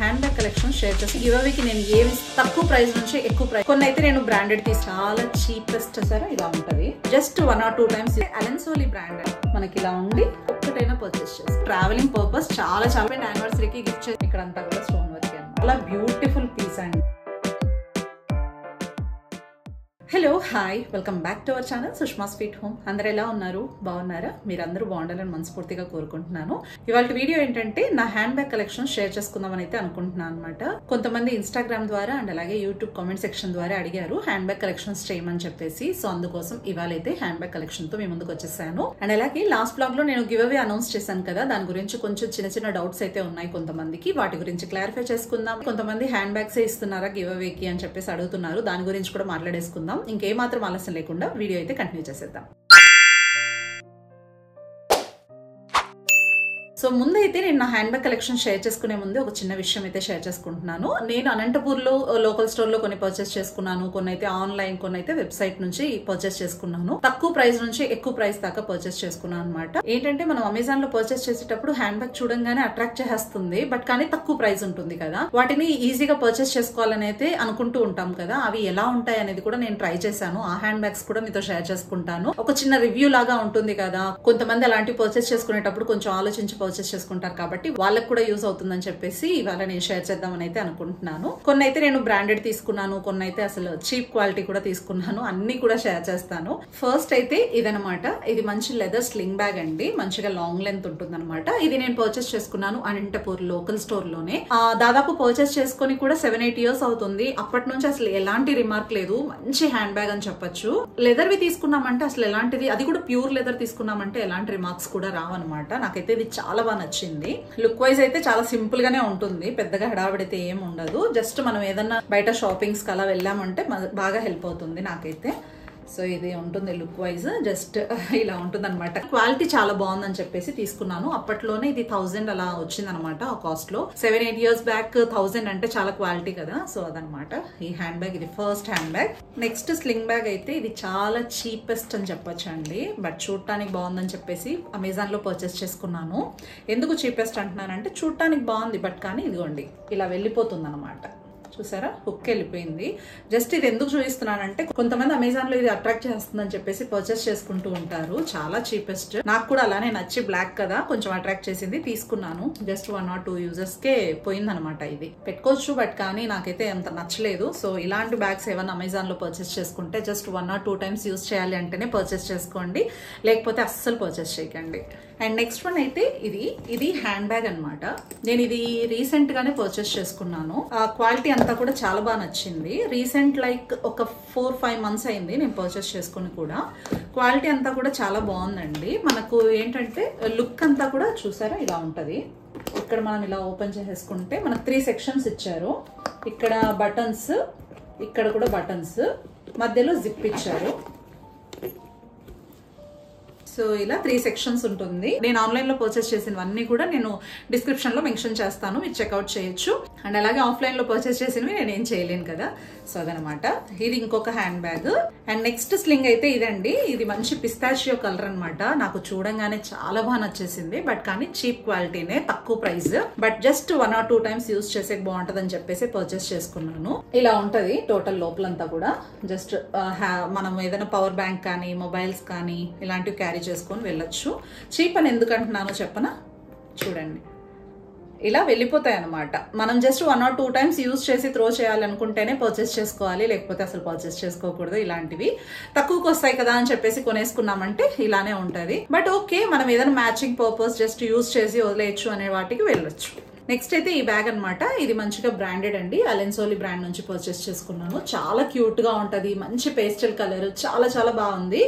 Hand bag collection share చేసి give అవేకి నేను ఏమి తక్కువ ప్రైస్ నుంచి ఎక్కువ ప్రైస్ కొన్ని అయితే నేను బ్రాండెడ్ తీసి చాలా చీపెస్ట్ సరే ఇలా ఉంటది just 1 or 2 times Allen Solly branded మనకి ఇలా ఉండి ఒక్కటైనా పర్చేస్ చేసి ట్రావెలింగ్ పర్పస్ చాలా యానివర్సరీకి గిఫ్ట్ చేసి ఇక్కడ అంతా కూడా స్టోన్ వర్క్ అలా బ్యూటిఫుల్ పీస్ అండి. Hello hi welcome back to our channel Sushma sweet home. అందరు ఎలా ఉన్నారు? బాగున్నారా? మీరందరూ బాగుండాలని మనస్ఫూర్తిగా కోరుకుంటున్నాను. ఇవాళ వీడియో ఏంటంటే నా హ్యాండ్ బ్యాగ్ కలెక్షన్ షేర్ చేసుకుందామని అయితే అనుకుంటున్నాను అనమాట. కొంతమంది ఇన్స్టాగ్రామ్ ద్వారా అండ్ అలాగే యూట్యూబ్ కామెంట్ సెక్షన్ ద్వారా అడిగారు హ్యాండ్ బ్యాగ్ కలెక్షన్స్ చేయమని చెప్పేసి. సో అందుకోసం ఇవాళ అయితే హ్యాండ్ బ్యాగ్ కలెక్షన్ తో మీ ముందుకు వచ్చేసాను. అండ్ అలాగే లాస్ట్ బ్లాగ్ లో నేను గివ్ అవే అనౌన్స్ చేశాను కదా, దాని గురించి కొంచెం చిన్న డౌట్స్ అయితే ఉన్నాయి కొంతమందికి. వాటి గురించి క్లారిఫై చేసుకుందాం. కొంతమంది హ్యాండ్ బ్యాగ్స్ ఇస్తున్నారా గివ్ అవేకి అని చెప్పేసి అడుగుతున్నారు. దాని గురించి కూడా మాట్లాడేసుకుందాం. ఇంకేమాత్రం ఆలస్యం లేకుండా వీడియో అయితే కంటిన్యూ చేసేద్దాం. సో ముందైతే నేను నా హ్యాండ్ బ్యాగ్ కలెక్షన్ షేర్ చేసుకునే ముందు ఒక చిన్న విషయం అయితే షేర్ చేసుకుంటున్నాను. నేను అనంతపూర్లో లోకల్ స్టోర్ లో కొన్ని పర్చేస్ చేసుకున్నాను, కొన్ని అయితే ఆన్లైన్, కొన్ని అయితే వెబ్సైట్ నుంచి పర్చేస్ చేసుకున్నాను. తక్కువ ప్రైస్ నుంచి ఎక్కువ ప్రైస్ దాకా పర్చేస్ చేసుకున్నాను అనమాట. ఏంటంటే మనం అమెజాన్ లో పర్చేస్ చేసేటప్పుడు హ్యాండ్ బ్యాగ్ చూడంగానే అట్రాక్ట్ చేస్తుంది, బట్ కానీ తక్కువ ప్రైస్ ఉంటుంది కదా, వాటిని ఈజీగా పర్చేస్ చేసుకోవాలని అయితే అనుకుంటూ ఉంటాం కదా. అవి ఎలా ఉంటాయి అనేది కూడా నేను ట్రై చేశాను. ఆ హ్యాండ్ బ్యాగ్స్ కూడా మీతో షేర్ చేసుకుంటాను. ఒక చిన్న రివ్యూ లాగా ఉంటుంది కదా. కొంతమంది అలాంటి పర్చేస్ చేసుకునేటప్పుడు కొంచెం ఆలోచించి పర్చేస్ చేసుకుంటారు కాబట్టి వాళ్ళకి కూడా యూజ్ అవుతుందని చెప్పేసి ఇవాళ నేను షేర్ చేద్దామని అయితే అనుకుంటున్నాను. కొన్ని అయితే నేను బ్రాండెడ్ తీసుకున్నాను, కొన్ని అయితే అసలు చీప్ క్వాలిటీ కూడా తీసుకున్నాను. అన్ని కూడా షేర్ చేస్తాను. ఫస్ట్ అయితే ఇదనమాట. ఇది మంచి లెదర్ స్లింగ్ బ్యాగ్ అండి, మంచిగా లాంగ్ లెంత్ ఉంటుంది అనమాట. ఇది నేను పర్చేస్ చేసుకున్నాను అనంతపూర్ లోకల్ స్టోర్ లోనే. దాదాపు పర్చేస్ చేసుకుని కూడా 7-8 years అవుతుంది. అప్పటి నుంచి అసలు ఎలాంటి రిమార్క్ లేదు. మంచి హ్యాండ్ బ్యాగ్ అని చెప్పొచ్చు. లెదర్ వి తీసుకున్నామంటే అసలు ఎలాంటిది, అది కూడా ప్యూర్ లెదర్ తీసుకున్నామంటే ఎలాంటి రిమార్క్స్ కూడా రావన్నమాట. నాకైతే ఇది చాలా బాగా నచ్చింది. లుక్ వైజ్ అయితే చాలా సింపుల్ గానే ఉంటుంది, పెద్దగా హడావిడైతే ఏం ఉండదు. జస్ట్ మనం ఏదన్నా బయట షాపింగ్స్ కి అలా వెళ్ళామంటే బాగా హెల్ప్ అవుతుంది నాకైతే. సో ఇది ఉంటుంది లుక్ వైజ్, జస్ట్ ఇలా ఉంటుంది అనమాట. క్వాలిటీ చాలా బాగుందని చెప్పేసి తీసుకున్నాను. అప్పట్లోనే ఇది 1000 అలా వచ్చింది అనమాట ఆ కాస్ట్ లో. 7-8 years బ్యాక్ 1000 అంటే చాలా క్వాలిటీ కదా. సో అదనమాట ఈ హ్యాండ్ బ్యాగ్. ఇది first hand bag. Next sling bag అయితే ఇది చాలా చీపెస్ట్ అని చెప్పొచ్చు అండి, బట్ చూడటానికి బాగుందని చెప్పేసి అమెజాన్ లో పర్చేస్ చేసుకున్నాను. ఎందుకు చీపెస్ట్ అంటున్నానంటే చూడటానికి బాగుంది, బట్ కానీ ఇదిగోండి ఇలా వెళ్ళిపోతుంది అనమాట. చూసారా, హుక్ వెళ్ళిపోయింది. జస్ట్ ఇది ఎందుకు చూపిస్తున్నానంటే కొంతమంది అమెజాన్ లో ఇది అట్రాక్ట్ చేస్తుందని చెప్పేసి పర్చేస్ చేసుకుంటూ ఉంటారు. చాలా చీపెస్ట్. నాకు కూడా అలానే నచ్చి బ్లాక్ కదా కొంచెం అట్రాక్ట్ చేసింది, తీసుకున్నాను. జస్ట్ 1 or 2 uses కే పోయిందనమాట. ఇది పెట్టుకోవచ్చు, బట్ కానీ నాకైతే అంత నచ్చలేదు. సో ఇలాంటి బ్యాగ్స్ ఏమైనా అమెజాన్ లో పర్చేస్ చేసుకుంటే జస్ట్ 1 or 2 times యూజ్ చేయాలి అంటేనే పర్చేస్ చేసుకోండి, లేకపోతే అస్సలు పర్చేస్ చేయకండి. అండ్ నెక్స్ట్ వన్ అయితే ఇది హ్యాండ్ బ్యాగ్ అనమాట. నేను ఇది రీసెంట్ గానే పర్చేస్ చేసుకున్నాను. క్వాలిటీ అంతా కూడా చాలా బాగా నచ్చింది. రీసెంట్ లైక్ ఒక 4-5 months అయింది నేను పర్చేస్ చేసుకుని కూడా. క్వాలిటీ అంతా కూడా చాలా బాగుందండి. మనకు ఏంటంటే లుక్ అంతా కూడా చూసారా ఇలా ఉంటది. ఇక్కడ మనం ఇలా ఓపెన్ చేసేసుకుంటే మనకు 3 sections ఇచ్చారు. ఇక్కడ బటన్స్, ఇక్కడ కూడా బటన్స్, మధ్యలో జిప్ ఇచ్చారు. సో ఇలా 3 sections ఉంటుంది. నేను ఆన్లైన్ లో పర్చేస్ చేసినవన్నీ కూడా నేను డిస్క్రిప్షన్ లో మెన్షన్ చేస్తాను, మీరు చెక్అవుట్ చేయొచ్చు. అండ్ అలాగే ఆఫ్లైన్ లో పర్చేస్ చేసినవి నేను ఏం చేయలేను కదా. సో అదనమాట. ఇది ఇంకొక hand bag. And next sling అయితే ఇదండి. ఇది మంచి పిస్తాచియో కలర్ అనమాట. నాకు చూడంగానే చాలా బాగా నచ్చేసింది, బట్ కానీ చీప్ క్వాలిటీనే, తక్కువ price, but just 1 or 2 times use చేసే బాగుంటది అని చెప్పేసి పర్చేస్ చేసుకున్నాను. ఇలా ఉంటది టోటల్ లోపలంతా కూడా. జస్ట్ మనం ఏదైనా పవర్ బ్యాంక్ కానీ మొబైల్స్ కానీ ఇలాంటివి క్యారీ చేసుకొని వెళ్ళొచ్చు. చీప్ అని ఎందుకు అంటున్నానో చెప్పనా, చూడండి ఇలా వెళ్ళిపోతాయి అనమాట. మనం జస్ట్ 1 or 2 times యూజ్ చేసి త్రో చేయాలనుకుంటేనే పర్చేస్ చేసుకోవాలి, లేకపోతే అసలు పర్చేస్ చేసుకోకూడదు. ఇలాంటివి తక్కువకి వస్తాయి కదా అని చెప్పేసి కొనేసుకున్నామంటే ఇలానే ఉంటది. బట్ ఓకే, మనం ఏదైనా మ్యాచింగ్ పర్పస్ జస్ట్ యూజ్ చేసి వదిలేయచ్చు అనే వాటికి వెళ్ళొచ్చు. నెక్స్ట్ అయితే ఈ బ్యాగ్ అనమాట. ఇది మంచిగా బ్రాండెడ్ అండి, అలెన్ సోలీ బ్రాండ్ నుంచి పర్చేస్ చేసుకున్నాను. చాలా క్యూట్ గా ఉంటది, మంచి పేస్టల్ కలర్, చాలా బాగుంది.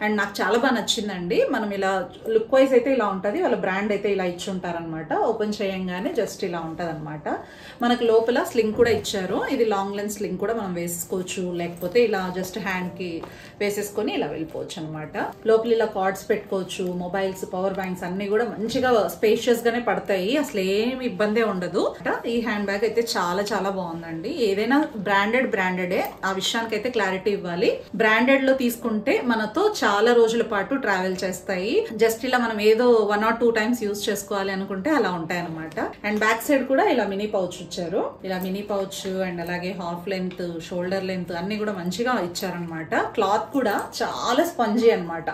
అండ్ నాకు చాలా బాగా నచ్చిందండి. మనం ఇలా లుక్ వైజ్ అయితే ఇలా ఉంటది, వాళ్ళ బ్రాండ్ అయితే ఇలా ఇచ్చి ఉంటారనమాట. ఓపెన్ చేయంగానే జస్ట్ ఇలా ఉంటది అనమాట. మనకు లోపల స్లింగ్ కూడా ఇచ్చారు. ఇది లాంగ్ లెన్స్ స్లింగ్ కూడా మనం వేసుకోవచ్చు, లేకపోతే ఇలా జస్ట్ హ్యాండ్ కి వేసేసుకొని ఇలా వెళ్ళిపోవచ్చు అనమాట. లోపల ఇలా కార్డ్స్ పెట్టుకోవచ్చు, మొబైల్స్, పవర్ బ్యాంక్స్ అన్ని కూడా మంచిగా స్పేషియస్ గానే పడతాయి. అసలు ఏమి ఇబ్బంది ఇబ్బందే ఉండదు. ఈ హ్యాండ్ బ్యాగ్ అయితే చాలా చాలా బాగుందండి. ఏదైనా బ్రాండెడే, ఆ విషయానికి అయితే క్లారిటీ ఇవ్వాలి. బ్రాండెడ్ లో తీసుకుంటే మనతో చాలా రోజుల పాటు ట్రావెల్ చేస్తాయి. జస్ట్ ఇలా మనం ఏదో 1 or 2 times యూజ్ చేసుకోవాలి అనుకుంటే అలా ఉంటాయి అనమాట. అండ్ బ్యాక్ సైడ్ కూడా ఇలా మినీ పౌచ్ ఇచ్చారు. ఇలా మినీ పౌచ్ అండ్ అలాగే హాఫ్ లెంత్, షోల్డర్ లెంత్ అన్ని కూడా మంచిగా ఇచ్చారనమాట. క్లాత్ కూడా చాలా స్పంజీ అనమాట.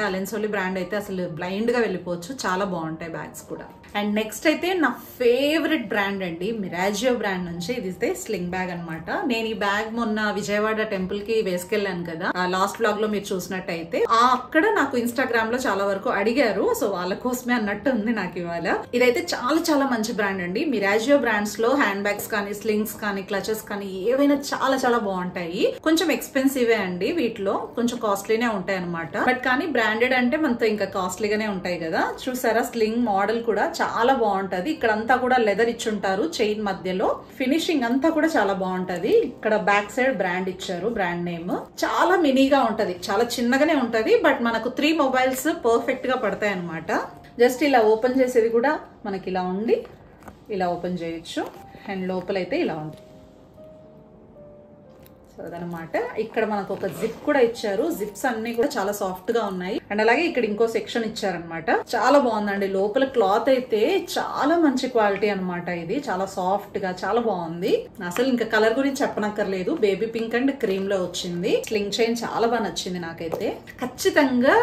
అలెన్సోలీ బ్రాండ్ అయితే అసలు బ్లైండ్ గా వెళ్ళిపోవచ్చు. చాలా బాగుంటాయి బ్యాగ్స్ కూడా. అండ్ నెక్స్ట్ అయితే నా ఫేవరెట్ బ్రాండ్ అండి, మిరాజియో బ్రాండ్ నుంచి ఇది అయితే స్లింగ్ బ్యాగ్ అనమాట. నేను ఈ బ్యాగ్ మొన్న విజయవాడ టెంపుల్ కి వేసుకెళ్లాను కదా, లాస్ట్ వ్లాగ్ లో మీరు చూసినట్టయితే. అక్కడ నాకు ఇన్స్టాగ్రామ్ లో చాలా వరకు అడిగారు, సో వాళ్ళ కోసమే అన్నట్టు ఉంది నాకు ఇవాళ. ఇదైతే చాలా చాలా మంచి బ్రాండ్ అండి. మిరాజియో బ్రాండ్స్ లో హ్యాండ్ బ్యాగ్స్ కానీ, స్లింగ్స్ కానీ, క్లచెస్ కానీ ఏవైనా చాలా చాలా బాగుంటాయి. కొంచెం ఎక్స్పెన్సివే అండి, వీటిలో కొంచెం కాస్ట్లీనే ఉంటాయి అనమాట. బట్ కానీ బ్రాండెడ్ అంటే మనతో ఇంకా కాస్ట్లీగానే ఉంటాయి కదా. చూసారా, స్లింగ్ మోడల్ కూడా చాలా బాగుంటది. ఇక్కడంతా కూడా లెదర్ ఇచ్చుంటారు చైన్ మధ్యలో. ఫినిషింగ్ అంతా కూడా చాలా బాగుంటది. ఇక్కడ బ్యాక్ సైడ్ బ్రాండ్ ఇచ్చారు, బ్రాండ్ నేమ్. చాలా మినీగా ఉంటది, చాలా చిన్నగానే ఉంటది. బట్ మనకు 3 mobiles పర్ఫెక్ట్ గా పడతాయి అనమాట. జస్ట్ ఇలా ఓపెన్ చేసేది కూడా మనకి ఇలా ఉండి ఇలా ఓపెన్ చేయొచ్చు. అండ్ లోపలైతే ఇలా ఉంది. సో అదనమాట. ఇక్కడ మనకు ఒక జిప్ కూడా ఇచ్చారు. జిప్స్ అన్ని కూడా చాలా సాఫ్ట్ గా ఉన్నాయి. అండ్ అలాగే ఇక్కడ ఇంకో సెక్షన్ ఇచ్చారనమాట. చాలా బాగుందండి. లోపల క్లాత్ అయితే చాలా మంచి క్వాలిటీ అనమాట. ఇది చాలా సాఫ్ట్ గా చాలా బాగుంది. అసలు ఇంకా కలర్ గురించి చెప్పనక్కర్లేదు. బేబీ పింక్ అండ్ క్రీమ్ లో వచ్చింది. స్లింగ్ చైన్ చాలా బాగా నచ్చింది నాకైతే. ఖచ్చితంగా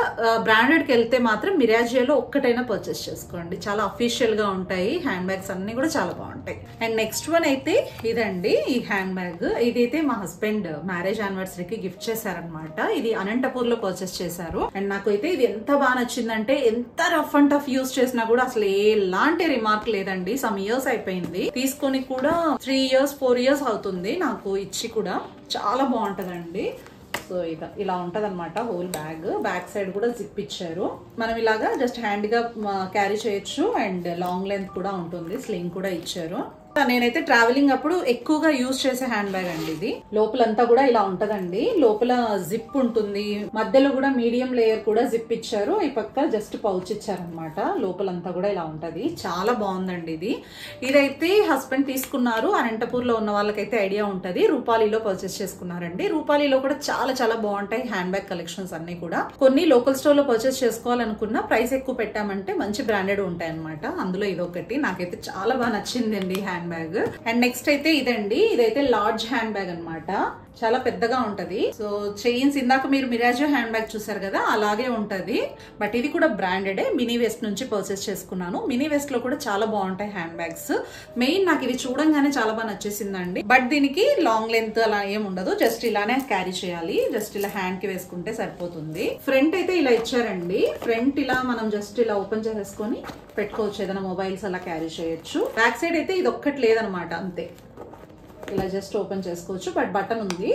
బ్రాండెడ్ కి వెళ్తే మాత్రం మిరాజియోలో ఒక్కటైనా పర్చేస్ చేసుకోండి. చాలా అఫీషియల్ గా ఉంటాయి. హ్యాండ్ బ్యాగ్స్ అన్ని కూడా చాలా బాగుంటాయి. అండ్ నెక్స్ట్ వన్ అయితే ఇదండి, ఈ హ్యాండ్ బ్యాగ్. ఇదైతే మా హస్బెండ్ మ్యారేజ్ యానివర్సరీకి గిఫ్ట్ చేశారనమాట. ఇది అనంతపూర్ లో పర్చేస్ చేశారు. అండ్ నాకైతే ఇది ఎంత బాగా నచ్చిందంటే, ఎంత రఫ్ అండ్ టఫ్ యూజ్ చేసినా కూడా అసలు ఎలాంటి రిమార్క్ లేదండి. సమ్ ఇయర్స్ అయిపోయింది తీసుకొని కూడా, 3 years 4 years అవుతుంది నాకు ఇచ్చి కూడా. చాలా బాగుంటదండి. సో ఇలా ఉంటది అనమాట హోల్ బ్యాగ్. బ్యాక్ సైడ్ కూడా జిప్ ఇచ్చారు. మనం ఇలాగా జస్ట్ హ్యాండ్ గా క్యారీ చేయొచ్చు. అండ్ లాంగ్ లెంత్ కూడా ఉంటుంది. స్లింగ్ కూడా ఇచ్చారు. నేనైతే ట్రావెలింగ్ అప్పుడు ఎక్కువగా యూజ్ చేసే హ్యాండ్ బ్యాగ్ అండి ఇది. లోపలంతా కూడా ఇలా ఉంటదండి. లోపల జిప్ ఉంటుంది. మధ్యలో కూడా మీడియం లేయర్ కూడా జిప్ ఇచ్చారు. ఈ పక్క జస్ట్ పౌచ్ ఇచ్చారనమాట. లోపలంతా కూడా ఇలా ఉంటది. చాలా బాగుందండి ఇది. ఇదైతే హస్బెండ్ తీసుకున్నారు. అనంతపూర్ లో ఉన్న వాళ్ళకైతే ఐడియా ఉంటది. రూపాలీలో పర్చేస్ చేసుకున్నారండి. రూపాలీలో కూడా చాలా చాలా బాగుంటాయి హ్యాండ్ బ్యాగ్ కలెక్షన్స్ అన్ని కూడా. కొన్ని లోకల్ స్టోర్ లో పర్చేస్ చేసుకోవాలనుకున్నా ప్రైస్ ఎక్కువ పెట్టామంటే మంచి బ్రాండెడ్ ఉంటాయి అనమాట. అందులో ఇదొకటి నాకైతే చాలా బాగా నచ్చిందండి హ్యాండ్ బ్యాగ్. అండ్ నెక్స్ట్ అయితే ఇదండి. ఇదైతే లార్జ్ హ్యాండ్ బ్యాగ్ అనమాట. చాలా పెద్దగా ఉంటది. సో చైన్స్ ఇందాక మీరు మిరాజియో హ్యాండ్ బ్యాగ్ చూసారు కదా, అలాగే ఉంటది. బట్ ఇది కూడా బ్రాండెడే. మినీ వెస్ట్ నుంచి పర్చేస్ చేసుకున్నాను. మినీ వెస్ట్ లో కూడా చాలా బాగుంటాయి హ్యాండ్ బ్యాగ్స్. మెయిన్ నాకు ఇది చూడంగానే చాలా బాగా నచ్చేసిందండి. బట్ దీనికి లాంగ్ లెంత్ అలా ఏం ఉండదు. జస్ట్ ఇలానే క్యారీ చేయాలి. జస్ట్ ఇలా హ్యాండ్ కి వేసుకుంటే సరిపోతుంది. ఫ్రంట్ అయితే ఇలా ఇచ్చారండి. ఫ్రంట్ ఇలా మనం జస్ట్ ఇలా ఓపెన్ చేసేసుకొని పెట్టుకోవచ్చు. ఏదైనా మొబైల్స్ అలా క్యారీ చేయొచ్చు. బ్యాక్ సైడ్ అయితే ఇది ఒక్కటి లేదనమాట, అంతే. ఇలా జస్ట్ ఓపెన్ చేసుకోవచ్చు. బట్ బటన్ ఉంది.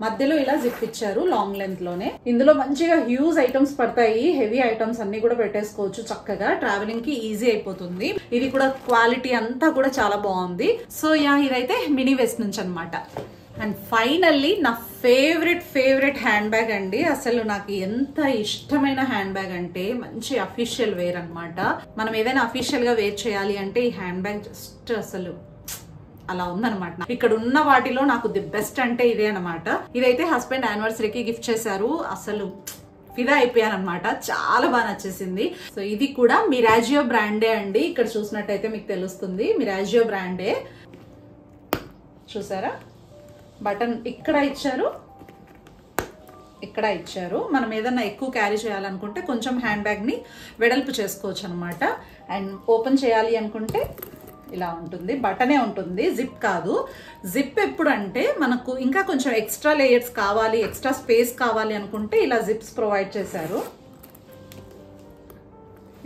మధ్యలో ఇలా జిప్ ఇచ్చారు లాంగ్ లెంత్ లోనే. ఇందులో మంచిగా హ్యూజ్ ఐటమ్స్ పడతాయి. హెవీ ఐటమ్స్ అన్ని కూడా పెట్టేసుకోవచ్చు చక్కగా. ట్రావెలింగ్ కి ఈజీ అయిపోతుంది. ఇది కూడా క్వాలిటీ అంతా కూడా చాలా బాగుంది. సో ఇదైతే మినీ వెస్ట్ నుంచి అనమాట. అండ్ ఫైనల్లీ నా ఫేవరెట్ హ్యాండ్ బ్యాగ్ అండి. అసలు నాకు ఎంత ఇష్టమైన హ్యాండ్ బ్యాగ్ అంటే, మంచి అఫీషియల్ వేర్ అనమాట. మనం ఏదైనా అఫీషియల్ గా వేర్ చేయాలి అంటే ఈ హ్యాండ్ బ్యాగ్ జస్ట్ అసలు అలా ఉందనమాట. ఇక్కడ ఉన్న వాటిలో నాకు ది బెస్ట్ అంటే ఇదే అనమాట. ఇదైతే హస్బెండ్ యానివర్సరీకి గిఫ్ట్ చేశారు. అసలు ఫిదా అయిపోయాను అనమాట. చాలా బాగా నచ్చేసింది. సో ఇది కూడా మిరాజియో బ్రాండే అండి. ఇక్కడ చూసినట్టయితే మీకు తెలుస్తుంది, మిరాజియో బ్రాండే. చూసారా, బటన్ ఇక్కడ ఇచ్చారు, ఇక్కడ ఇచ్చారు. మనం ఏదన్నా ఎక్కువ క్యారీ చేయాలనుకుంటే కొంచెం హ్యాండ్ బ్యాగ్ ని వెడల్పు చేసుకోవచ్చు అనమాట. అండ్ ఓపెన్ చేయాలి అనుకుంటే ఇలా ఉంటుంది. బటనే ఉంటుంది, జిప్ కాదు. జిప్ ఎప్పుడు అంటే మనకు ఇంకా కొంచెం ఎక్స్ట్రా లేయర్స్ కావాలి, ఎక్స్ట్రా స్పేస్ కావాలి అనుకుంటే ఇలా జిప్స్ ప్రొవైడ్ చేశారు.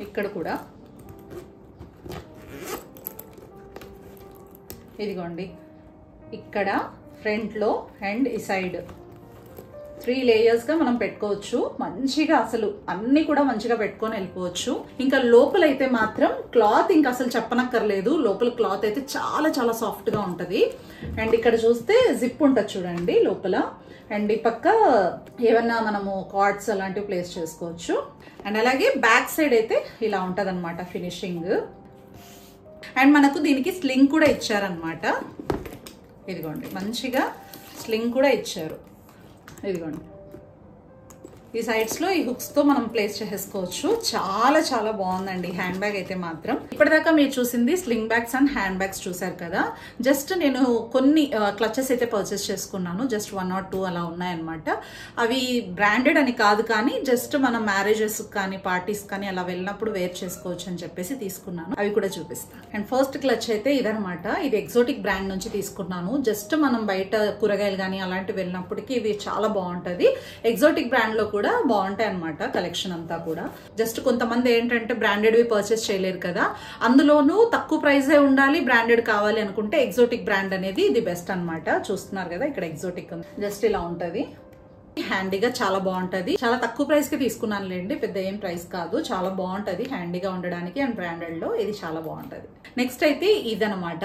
ఇక్కడ కూడా ఇదిగోండి, ఇక్కడ ఫ్రంట్ లో అండ్ ఈ సైడ్ 3 layers గా మనం పెట్టుకోవచ్చు. మంచిగా అసలు అన్ని కూడా మంచిగా పెట్టుకొని వెళ్ళిపోవచ్చు. ఇంకా లోపలైతే మాత్రం క్లాత్ ఇంకా అసలు చెప్పనక్కర్లేదు. లోపల క్లాత్ అయితే చాలా చాలా సాఫ్ట్ గా ఉంటది. అండ్ ఇక్కడ చూస్తే జిప్ ఉంటుంది చూడండి లోపల. అండ్ ఈ పక్క ఏమన్నా మనము కార్డ్స్ అలాంటివి ప్లేస్ చేసుకోవచ్చు. అండ్ అలాగే బ్యాక్ సైడ్ అయితే ఇలా ఉంటది అనమాట ఫినిషింగ్. అండ్ మనకు దీనికి స్లింగ్ కూడా ఇచ్చారనమాట. ఇదిగోండి మంచిగా స్లింగ్ కూడా ఇచ్చారు. ఇదిగోండి ఈ సైడ్స్ లో ఈ హుక్స్ తో మనం ప్లేస్ చేసేసుకోవచ్చు. చాలా చాలా బాగుందండి హ్యాండ్ బ్యాగ్ అయితే మాత్రం. ఇప్పటిదాకా మీరు చూసింది sling bags and hand bags చూసారు కదా. జస్ట్ నేను కొన్ని క్లచెస్ అయితే పర్చేస్ చేసుకున్నాను. జస్ట్ 1 or 2 అలా ఉన్నాయన్నమాట. అవి బ్రాండెడ్ అని కాదు, కానీ జస్ట్ మనం మ్యారేజెస్ కానీ పార్టీస్ కానీ అలా వెళ్ళినప్పుడు వేర్ చేసుకోవచ్చు అని చెప్పేసి తీసుకున్నాను. అవి కూడా చూపిస్తాను. అండ్ ఫస్ట్ క్లచ్ అయితే ఇదనమాట. ఇది ఎగ్జోటిక్ బ్రాండ్ నుంచి తీసుకున్నాను. జస్ట్ మనం బయట కూరగాయలు కానీ అలాంటివి వెళ్ళినప్పటికీ ఇవి చాలా బాగుంటది. ఎగ్జోటిక్ బ్రాండ్ లో కూడా బాగుంటాయి అనమాట కలెక్షన్ అంతా కూడా. జస్ట్ కొంతమంది ఏంటంటే బ్రాండెడ్వి పర్చేస్ చేయలేరు కదా, అందులోనూ తక్కువ ప్రైజే ఉండాలి, బ్రాండెడ్ కావాలి అనుకుంటే ఎగ్జోటిక్ బ్రాండ్ అనేది ఇది బెస్ట్ అనమాట. చూస్తున్నారు కదా ఇక్కడ ఎగ్జోటిక్ జస్ట్ ఇలా ఉంటది. హ్యాండీగా చాలా బాగుంటది. చాలా తక్కువ ప్రైస్ కి తీసుకున్నాను లేండి, పెద్ద ఏం ప్రైస్ కాదు. చాలా బాగుంటది హ్యాండీగా ఉండడానికి. అండ్ బ్రాండెడ్ లో ఇది చాలా బాగుంటది. నెక్స్ట్ అయితే ఇదనమాట.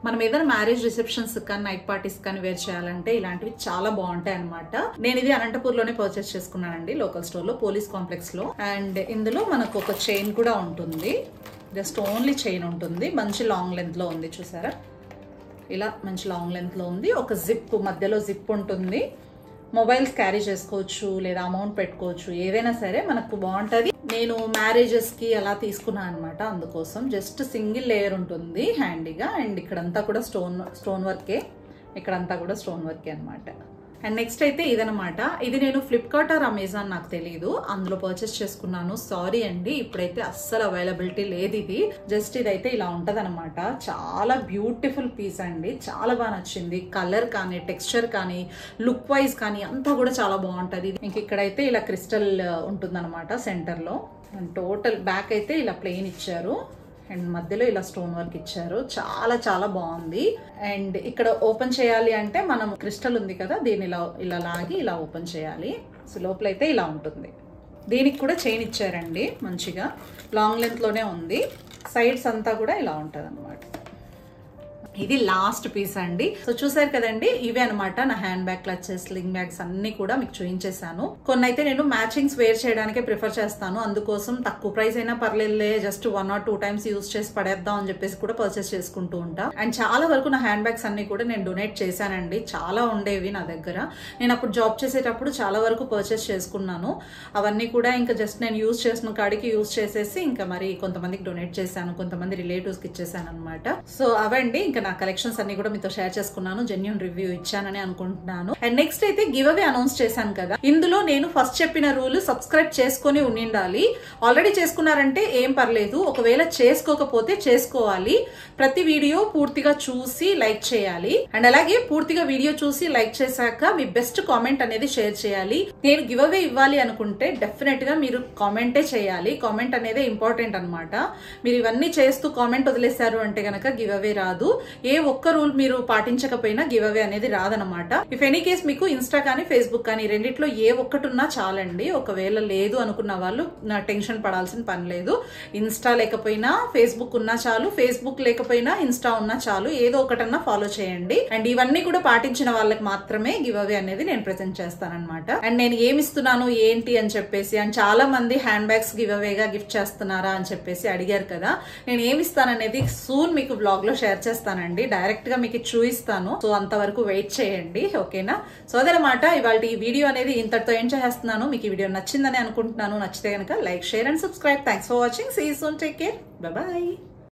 మనం ఏదైనా మ్యారేజ్ రిసెప్షన్స్ కానీ నైట్ పార్టీస్ కానీ వేర్ చేయాలంటే ఇలాంటివి చాలా బాగుంటాయి అనమాట. నేను ఇది అనంతపూర్ లోనే పర్చేస్ చేసుకున్నానండి, లోకల్ స్టోర్ లో, పోలీస్ కాంప్లెక్స్ లో. అండ్ ఇందులో మనకు ఒక చైన్ కూడా ఉంటుంది. జస్ట్ ఓన్లీ చైన్ ఉంటుంది. మంచి లాంగ్ లెంత్ లో ఉంది చూసారా, ఇలా మంచి లాంగ్ లెంత్ లో ఉంది. ఒక జిప్ మధ్యలో జిప్ ఉంటుంది. మొబైల్స్ క్యారీ చేసుకోవచ్చు లేదా అమౌంట్ పెట్టుకోవచ్చు, ఏదైనా సరే మనకు బాగుంటది. నేను మ్యారేజెస్ కి అలా తీసుకున్నాను అనమాట. అందుకోసం జస్ట్ సింగిల్ లేయర్ ఉంటుంది హ్యాండీగా. అండ్ ఇక్కడంతా కూడా స్టోన్ వర్కే, ఇక్కడంతా కూడా స్టోన్ వర్కే అనమాట. అండ్ నెక్స్ట్ అయితే ఇదనమాట. ఇది నేను ఫ్లిప్కార్ట్ ఆర్ అమెజాన్ నాకు తెలియదు, అందులో పర్చేస్ చేసుకున్నాను. సారీ అండి, ఇప్పుడైతే అస్సలు అవైలబిలిటీ లేదు ఇది. జస్ట్ ఇదైతే ఇలా ఉంటది అనమాట. చాలా బ్యూటిఫుల్ పీస్ అండి, చాలా బాగా నచ్చింది. కలర్ కానీ టెక్స్చర్ కానీ లుక్ వైజ్ కానీ అంతా కూడా చాలా బాగుంటది. ఇంక ఇక్కడైతే ఇలా క్రిస్టల్ ఉంటుంది అనమాట సెంటర్ లో. అండ్ టోటల్ బ్యాక్ అయితే ఇలా ప్లెయిన్ ఇచ్చారు. అండ్ మధ్యలో ఇలా స్టోన్ వర్క్ ఇచ్చారు. చాలా చాలా బాగుంది. అండ్ ఇక్కడ ఓపెన్ చేయాలి అంటే మనం క్రిస్టల్ ఉంది కదా, దీన్ని ఇలా లాగి ఇలా ఓపెన్ చేయాలి. సో లోపల అయితే ఇలా ఉంటుంది. దీనికి కూడా చైన్ ఇచ్చారండి మంచిగా, లాంగ్ లెంత్ లోనే ఉంది. సైడ్స్ అంతా కూడా ఇలా ఉంటది అనమాట. ఇది లాస్ట్ పీస్ అండి. సో చూసారు కదండి, ఇవే అనమాట నా hand bag, clutches, sling bags అన్ని కూడా మీకు చూపించేశాను. కొన్ని అయితే నేను మ్యాచింగ్స్ వేర్ చేయడానికి ప్రిఫర్ చేస్తాను. అందుకోసం తక్కువ ప్రైస్ అయినా పర్లేదులే, జస్ట్ 1 or 2 times యూజ్ చేసి పడేద్దాం అని చెప్పేసి కూడా పర్చేస్ చేసుకుంటూ ఉంటా. అండ్ చాలా వరకు నా హ్యాండ్ బ్యాగ్స్ అన్ని కూడా నేను డొనేట్ చేశానండి. చాలా ఉండేవి నా దగ్గర. నేను అప్పుడు జాబ్ చేసేటప్పుడు చాలా వరకు పర్చేస్ చేసుకున్నాను. అవన్నీ కూడా ఇంకా జస్ట్ నేను యూజ్ చేసిన కాడికి యూజ్ చేసేసి ఇంకా మరి కొంతమందికి డొనేట్ చేశాను, కొంతమంది రిలేటివ్స్ కి ఇచ్చేసాను అనమాట. సో అవండి ఇంకా నా కలెక్షన్స్ అన్ని కూడా మీతో షేర్ చేసుకున్నాను. జెన్యూన్ రివ్యూ ఇచ్చానని అనుకుంటున్నాను. అండ్ నెక్స్ట్ అయితే గివ్ అవే అనౌన్స్ చేశాను కదా, ఇందులో నేను ఫస్ట్ చెప్పిన రూల్ సబ్స్క్రైబ్ చేసుకొని ఉండాలి. ఆల్రెడీ చేసుకున్నారంటే ఏం పర్లేదు, ఒకవేళ చేసుకోకపోతే చేసుకోవాలి. ప్రతి వీడియో పూర్తిగా చూసి లైక్ చేయాలి. అండ్ అలాగే పూర్తిగా వీడియో చూసి లైక్ చేశాక మీ బెస్ట్ కామెంట్ అనేది షేర్ చేయాలి. నేను గివ్ అవే ఇవ్వాలి అనుకుంటే డెఫినెట్ గా మీరు కామెంటే చేయాలి. కామెంట్ అనేది ఇంపార్టెంట్ అనమాట. మీరు ఇవన్నీ చేస్తూ కామెంట్ వదిలేశారు అంటే గనక గివ్ అవే రాదు. ఏ ఒక్క రూల్ మీరు పాటించకపోయినా గివ్ అవే అనేది రాదనమాట. ఇఫ్ ఎనీ కేస్ మీకు ఇన్స్టా కానీ ఫేస్బుక్ కానీ రెండిట్లో ఏ ఒక్కటి ఉన్నా చాలండి. ఒకవేళ లేదు అనుకున్న వాళ్ళు నా టెన్షన్ పడాల్సిన పని లేదు. ఇన్స్టా లేకపోయినా ఫేస్బుక్ ఉన్నా చాలు, ఫేస్బుక్ లేకపోయినా ఇన్స్టా ఉన్నా చాలు, ఏదో ఒకటన్నా ఫాలో చేయండి. అండ్ ఇవన్నీ కూడా పాటించిన వాళ్ళకి మాత్రమే గివ్ అవే అనేది నేను ప్రెజెంట్ చేస్తానన్నమాట. అండ్ నేను ఏమి ఇస్తున్నాను ఏంటి అని చెప్పేసి, అండ్ చాలా మంది హ్యాండ్ బ్యాగ్స్ గివ్ అవేగా గిఫ్ట్ చేస్తున్నారా అని చెప్పేసి అడిగారు కదా. నేను ఏమి ఇస్తాననేది సూన్ మీకు బ్లాగ్ లో షేర్ చేస్తానండి. డైరెక్ట్ గా మీకు చూపిస్తాను. సో అంతవరకు వెయిట్ చేయండి, ఓకేనా? సో అదనమాట ఇవాళ ఈ వీడియో అనేది ఇంతటితో ఏం చేస్తున్నాను. మీకు ఈ వీడియో నచ్చిందని అనుకుంటున్నాను. నచ్చితే కనుక like, share and subscribe. Thanks for watching. See you soon. Take care. Bye by.